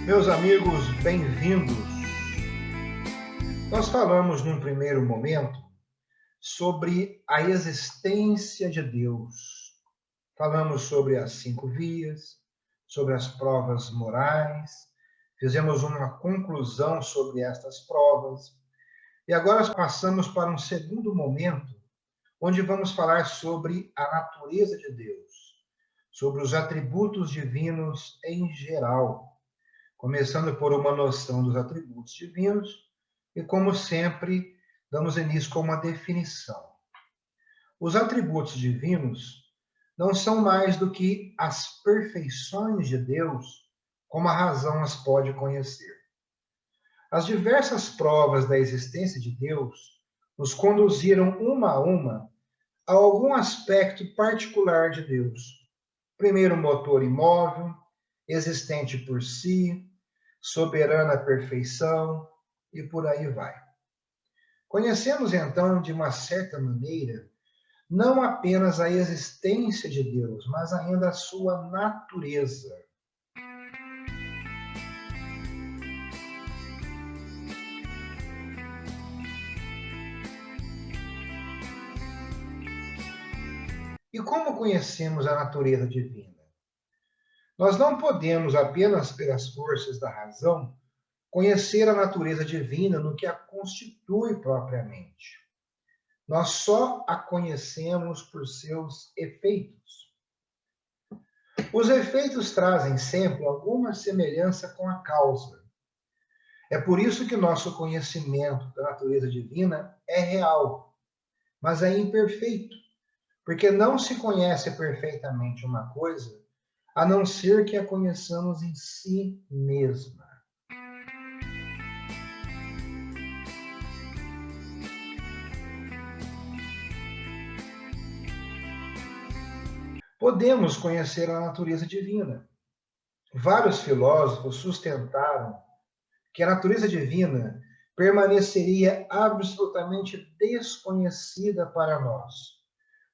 Meus amigos, bem-vindos. Nós falamos num primeiro momento sobre a existência de Deus. Falamos sobre as 5 vias, sobre as provas morais, fizemos uma conclusão sobre estas provas. E agora passamos para um segundo momento, onde vamos falar sobre a natureza de Deus, sobre os atributos divinos em geral, começando por uma noção dos atributos divinos e, como sempre, damos início com uma definição. Os atributos divinos não são mais do que as perfeições de Deus, como a razão as pode conhecer. As diversas provas da existência de Deus nos conduziram uma a algum aspecto particular de Deus. Primeiro, motor imóvel, existente por si, soberana perfeição, e por aí vai. Conhecemos então, de uma certa maneira, não apenas a existência de Deus, mas ainda a sua natureza. E como conhecemos a natureza divina? Nós não podemos, apenas pelas forças da razão, conhecer a natureza divina no que a constitui propriamente. Nós só a conhecemos por seus efeitos. Os efeitos trazem sempre alguma semelhança com a causa. É por isso que nosso conhecimento da natureza divina é real, mas é imperfeito, porque não se conhece perfeitamente uma coisa, a não ser que a conheçamos em si mesma. Podemos conhecer a natureza divina. Vários filósofos sustentaram que a natureza divina permaneceria absolutamente desconhecida para nós,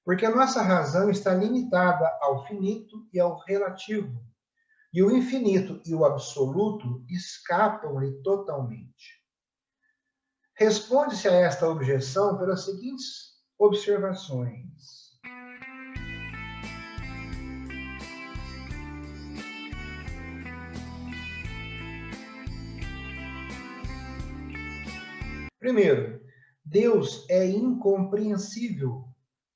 porque a nossa razão está limitada ao finito e ao relativo, e o infinito e o absoluto escapam-lhe totalmente. Responde-se a esta objeção pelas seguintes observações. Primeiro, Deus é incompreensível,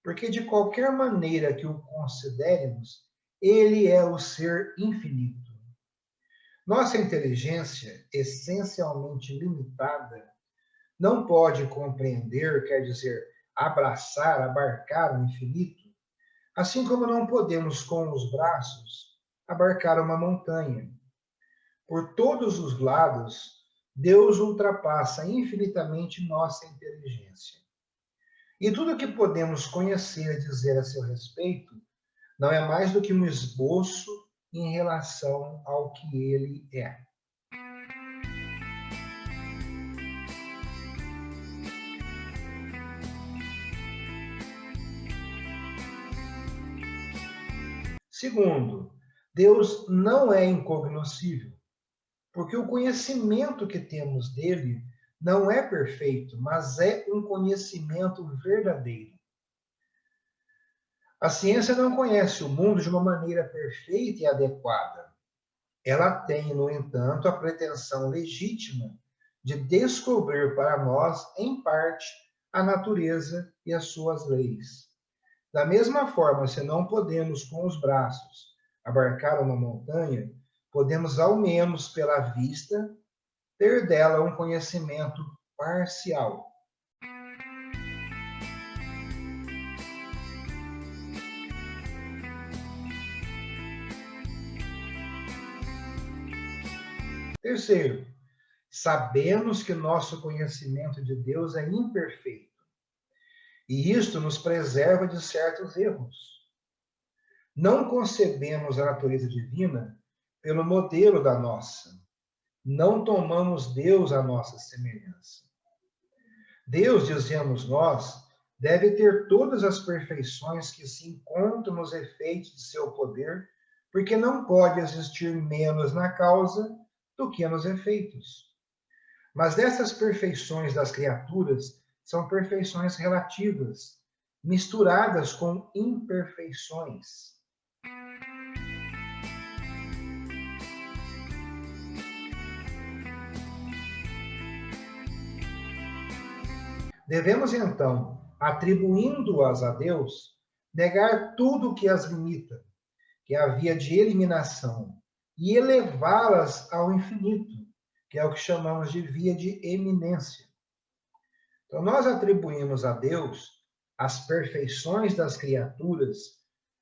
porque de qualquer maneira que o consideremos, ele é o ser infinito. Nossa inteligência, essencialmente limitada, não pode compreender, quer dizer, abraçar, abarcar o infinito, assim como não podemos, com os braços, abarcar uma montanha. Por todos os lados, Deus ultrapassa infinitamente nossa inteligência. E tudo o que podemos conhecer e dizer a seu respeito não é mais do que um esboço em relação ao que ele é. Segundo, Deus não é incognoscível, porque o conhecimento que temos dele não é perfeito, mas é um conhecimento verdadeiro. A ciência não conhece o mundo de uma maneira perfeita e adequada. Ela tem, no entanto, a pretensão legítima de descobrir para nós, em parte, a natureza e as suas leis. Da mesma forma, se não podemos, com os braços, abarcar uma montanha, podemos, ao menos pela vista, ter dela um conhecimento parcial. Terceiro, sabemos que nosso conhecimento de Deus é imperfeito, e isto nos preserva de certos erros. Não concebemos a natureza divina pelo modelo da nossa. Não tomamos Deus à nossa semelhança. Deus, dizemos nós, deve ter todas as perfeições que se encontram nos efeitos de seu poder, porque não pode existir menos na causa do que nos efeitos. Mas dessas perfeições das criaturas são perfeições relativas, misturadas com imperfeições. Devemos, então, atribuindo-as a Deus, negar tudo o que as limita, que é a via de eliminação, e elevá-las ao infinito, que é o que chamamos de via de eminência. Então, nós atribuímos a Deus as perfeições das criaturas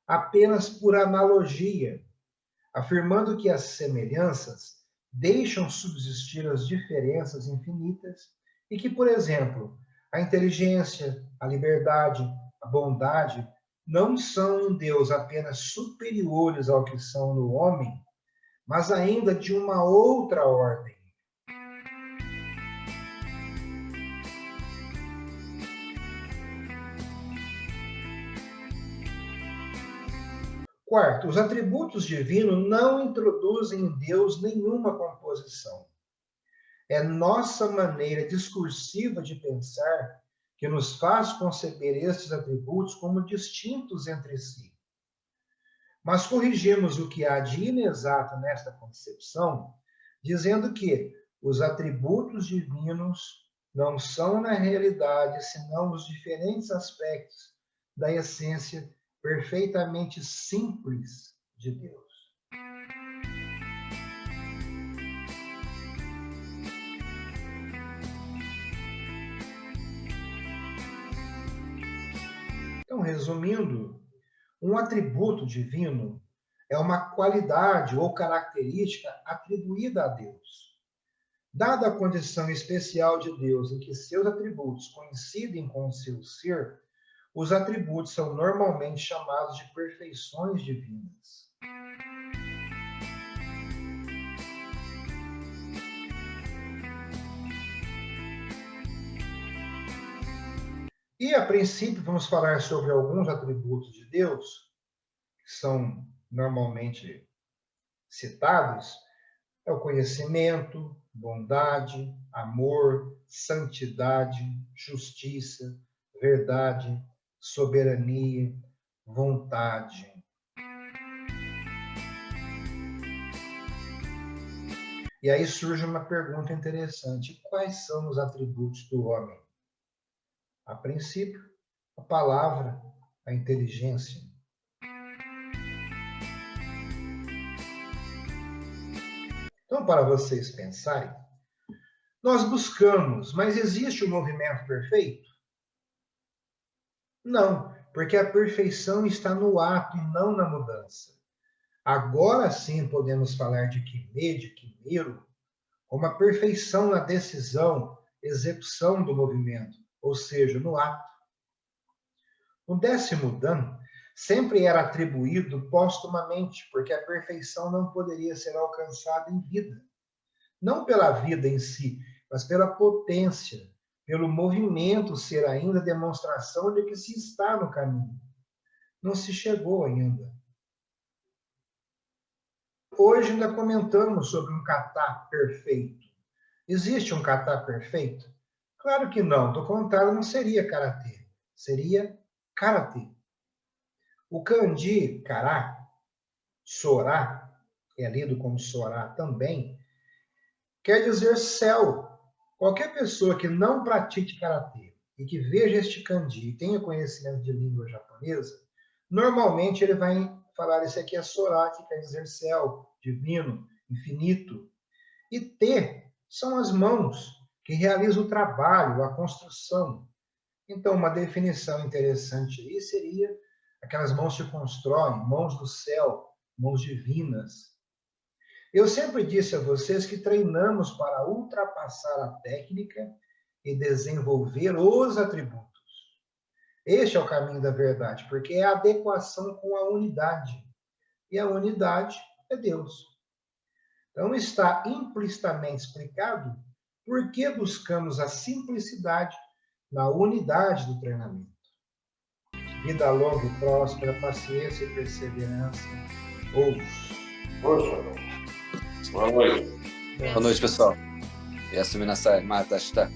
apenas por analogia, afirmando que as semelhanças deixam subsistir as diferenças infinitas e que, por exemplo, a inteligência, a liberdade, a bondade não são em Deus apenas superiores ao que são no homem, mas ainda de uma outra ordem. Quarto, os atributos divinos não introduzem em Deus nenhuma composição. É nossa maneira discursiva de pensar que nos faz conceber estes atributos como distintos entre si. Mas corrigimos o que há de inexato nesta concepção, dizendo que os atributos divinos não são, na realidade, senão os diferentes aspectos da essência perfeitamente simples de Deus. Então, resumindo, um atributo divino é uma qualidade ou característica atribuída a Deus. Dada a condição especial de Deus em que seus atributos coincidem com o seu ser, os atributos são normalmente chamados de perfeições divinas. E, a princípio, vamos falar sobre alguns atributos de Deus, que são normalmente citados. É o conhecimento, bondade, amor, santidade, justiça, verdade, soberania, vontade. E aí surge uma pergunta interessante: quais são os atributos do homem? A princípio, a palavra, a inteligência. Então, para vocês pensarem, nós buscamos, mas existe um movimento perfeito? Não, porque a perfeição está no ato e não na mudança. Agora sim podemos falar de quimê, de quimeiro, como a perfeição na decisão, execução do movimento, ou seja, no ato. O 10º Dan sempre era atribuído póstumamente, porque a perfeição não poderia ser alcançada em vida. Não pela vida em si, mas pela potência, pelo movimento ser ainda demonstração de que se está no caminho. Não se chegou ainda. Hoje ainda comentamos sobre um kata perfeito. Existe um kata perfeito? Claro que não, do contrário não seria karatê, seria karatê. O kanji kara, sorá, é lido como sorá também, quer dizer céu. Qualquer pessoa que não pratique karatê e que veja este kanji e tenha conhecimento de língua japonesa, normalmente ele vai falar isso aqui é sorá, que quer dizer céu, divino, infinito. E te são as mãos que realizam o trabalho, a construção. Então, uma definição interessante aí seria aquelas mãos que constroem, mãos do céu, mãos divinas. Eu sempre disse a vocês que treinamos para ultrapassar a técnica e desenvolver os atributos. Este é o caminho da verdade, porque é a adequação com a unidade. E a unidade é Deus. Então, está implicitamente explicado por que buscamos a simplicidade na unidade do treinamento. Vida longa e próspera, paciência e perseverança. Ouço. Boa noite. Boa noite, pessoal. Yasumi Nasai, Mata, Shita.